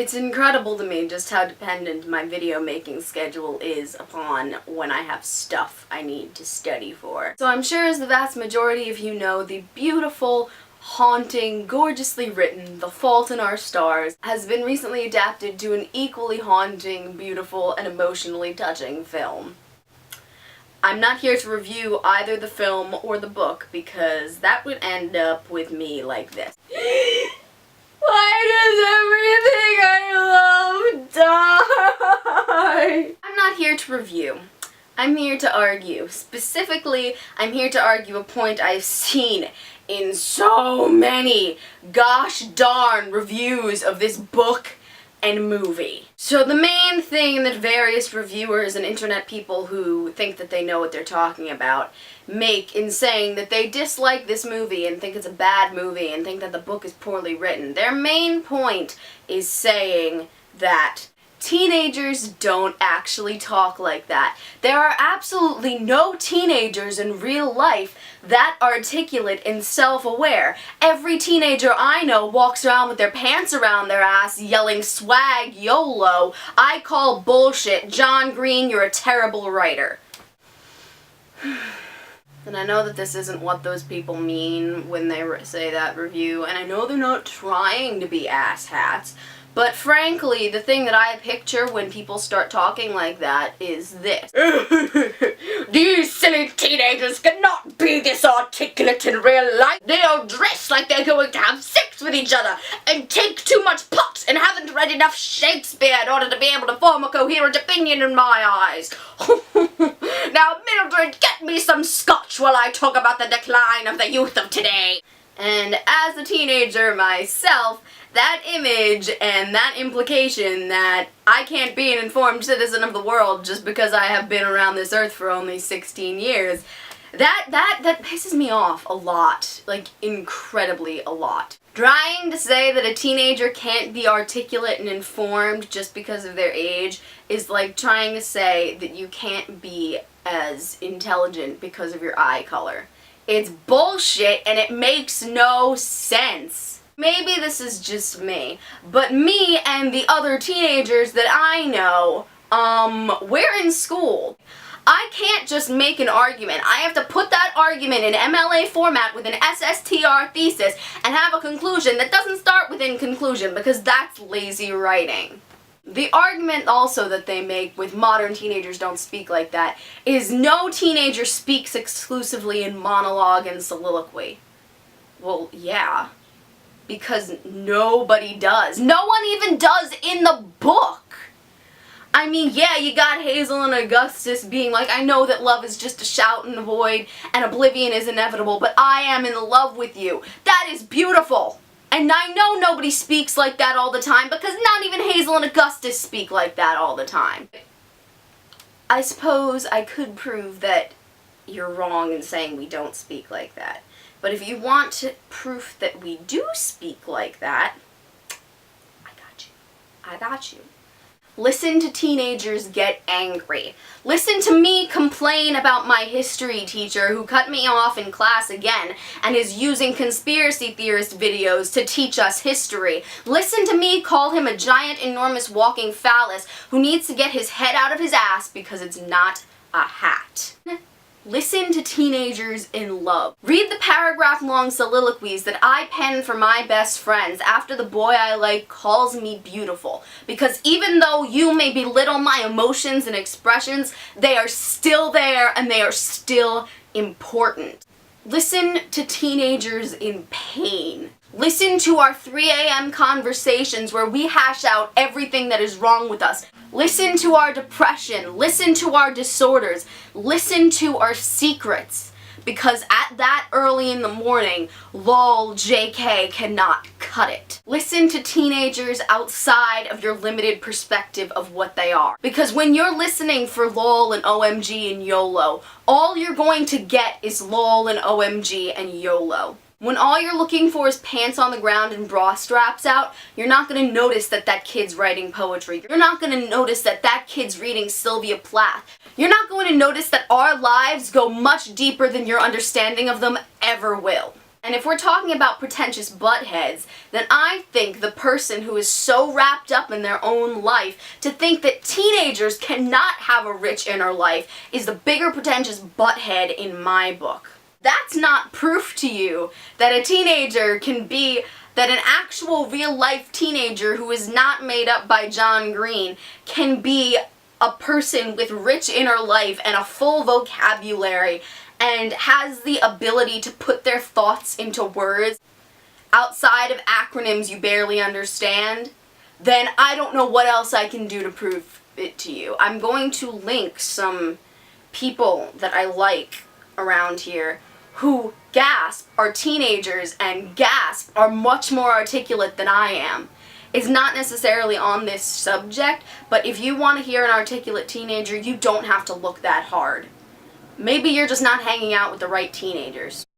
It's incredible to me just how dependent my video making schedule is upon when I have stuff I need to study for. So I'm sure, as the vast majority of you know, the beautiful, haunting, gorgeously written The Fault in Our Stars has been recently adapted to an equally haunting, beautiful, and emotionally touching film. I'm not here to review either the film or the book because that would end up with me like this. Why does everything I love die? I'm not here to review. I'm here to argue. Specifically, I'm here to argue a point I've seen in so many gosh darn reviews of this book and movie. So the main thing that various reviewers and internet people who think that they know what they're talking about make in saying that they dislike this movie and think it's a bad movie and think that the book is poorly written, their main point is saying that teenagers don't actually talk like that. There are absolutely no teenagers in real life that articulate and self-aware. Every teenager I know walks around with their pants around their ass yelling swag YOLO. I call bullshit. John Green, you're a terrible writer. And I know that this isn't what those people mean when they say that review, and I know they're not trying to be asshats. But frankly, the thing that I picture when people start talking like that is this. These silly teenagers cannot be this articulate in real life. They all dress like they're going to have sex with each other and take too much pot and haven't read enough Shakespeare in order to be able to form a coherent opinion in my eyes. Now, Mildred, get me some scotch while I talk about the decline of the youth of today. And as a teenager myself, that image and that implication that I can't be an informed citizen of the world just because I have been around this earth for only 16 years, that pisses me off a lot. Like, incredibly a lot. Trying to say that a teenager can't be articulate and informed just because of their age is like trying to say that you can't be as intelligent because of your eye color. It's bullshit and it makes no sense. Maybe this is just me, but me and the other teenagers that I know, we're in school. I can't just make an argument. I have to put that argument in MLA format with an SSTR thesis and have a conclusion that doesn't start with in conclusion because that's lazy writing. The argument also that they make with modern teenagers don't speak like that is no teenager speaks exclusively in monologue and soliloquy. Well, yeah. Because nobody does. No one even does in the book. I mean, yeah, you got Hazel and Augustus being like, I know that love is just a shout in the void and oblivion is inevitable, but I am in love with you. That is beautiful. And I know nobody speaks like that all the time because not even Hazel and Augustus speak like that all the time. I suppose I could prove that you're wrong in saying we don't speak like that. But if you want proof that we do speak like that, I got you. I got you. Listen to teenagers get angry. Listen to me complain about my history teacher who cut me off in class again and is using conspiracy theorist videos to teach us history. Listen to me call him a giant, enormous walking phallus who needs to get his head out of his ass because it's not a hat. Listen to teenagers in love. Read the paragraph-long soliloquies that I pen for my best friends after the boy I like calls me beautiful. Because even though you may belittle my emotions and expressions, they are still there and they are still important. Listen to teenagers in pain. Listen to our 3 a.m. conversations where we hash out everything that is wrong with us. Listen to our depression. Listen to our disorders. Listen to our secrets. Because at that early in the morning, lol, JK cannot cut it. Listen to teenagers outside of your limited perspective of what they are. Because when you're listening for lol and OMG and YOLO, all you're going to get is lol and OMG and YOLO. When all you're looking for is pants on the ground and bra straps out, you're not going to notice that that kid's writing poetry. You're not going to notice that that kid's reading Sylvia Plath. You're not going to notice that our lives go much deeper than your understanding of them ever will. And if we're talking about pretentious buttheads, then I think the person who is so wrapped up in their own life to think that teenagers cannot have a rich inner life is the bigger pretentious butthead in my book. That's not proof to you that a teenager can be, that an actual real-life teenager who is not made up by John Green can be a person with rich inner life and a full vocabulary and has the ability to put their thoughts into words outside of acronyms you barely understand, then I don't know what else I can do to prove it to you. I'm going to link some people that I like around here who gasp are teenagers and gasp are much more articulate than I am. It's not necessarily on this subject, but if you want to hear an articulate teenager, you don't have to look that hard. Maybe you're just not hanging out with the right teenagers.